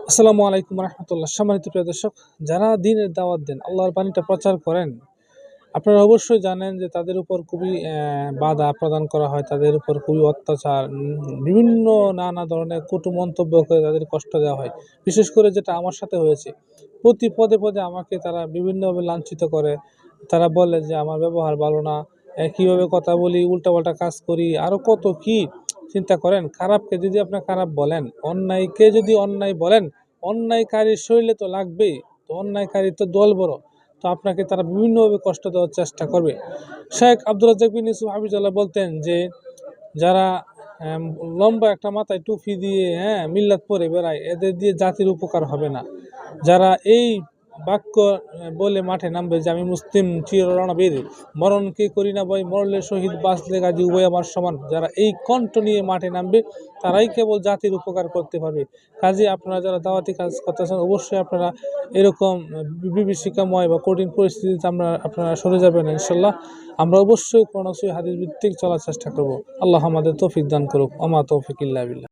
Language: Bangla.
আসসালামু আলাইকুম রহমতুল্লাহ। সম্মানিত প্রিয় দর্শক, যারা দিনের দাওয়াত দেন, আল্লাহর বাণীটা প্রচার করেন, আপনারা অবশ্যই জানেন যে তাদের উপর খুবই বাধা প্রদান করা হয়, তাদের উপর খুবই অত্যাচার, বিভিন্ন নানা ধরনের কটু মন্তব্য করে তাদের কষ্ট দেওয়া হয়। বিশেষ করে যেটা আমার সাথে হয়েছে, প্রতি পদে পদে আমাকে তারা বিভিন্নভাবে লাঞ্ছিত করে। তারা বলে যে আমার ব্যবহার ভালো না, কীভাবে কথা বলি, উল্টাপাল্টা কাজ করি, আরও কত কি। চিন্তা করেন, খারাপকে যদি আপনার খারাপ বলেন, অন্যায়কে যদি অন্যায় বলেন, অন্যায়কারীর শরীরে তো লাগবেই, তো অন্যায়কারী তো দল বড়, তো আপনাকে তারা বিভিন্নভাবে কষ্ট দেওয়ার চেষ্টা করবে। শেখ আব্দুর রাজ্জাক বিন ইউসুফ হাফিজাল্লাহ বলতেন যে যারা লম্বা একটা মাথায় টুপি দিয়ে মিল্লাত পরে বেড়ায়, এদের দিয়ে জাতির উপকার হবে না। যারা এই বাক্য বলে মাঠে নামবে যে আমি মুসলিম চিররণবীর, মরণকে করি না ভয়, মরলে শহীদ বাঁচলে গাজী উভয় আমার সমান, যারা এই কণ্ঠ নিয়ে মাঠে নামবে তারাই কেবল জাতির উপকার করতে পারবে। কাজে আপনারা যারা দাওয়াতি কাজ করতেছেন, অবশ্যই আপনারা এরকম বিভীষিকাময় বা কঠিন পরিস্থিতিতে আপনারা সরে যাবেন ইনশাল্লাহ। আমরা অবশ্যই কোরআন ও হাদিস ভিত্তিক চলার চেষ্টা করব। আল্লাহ আমাদের তৌফিক দান করুক। আমা তৌফিক ইল্লা বিল্লাহ।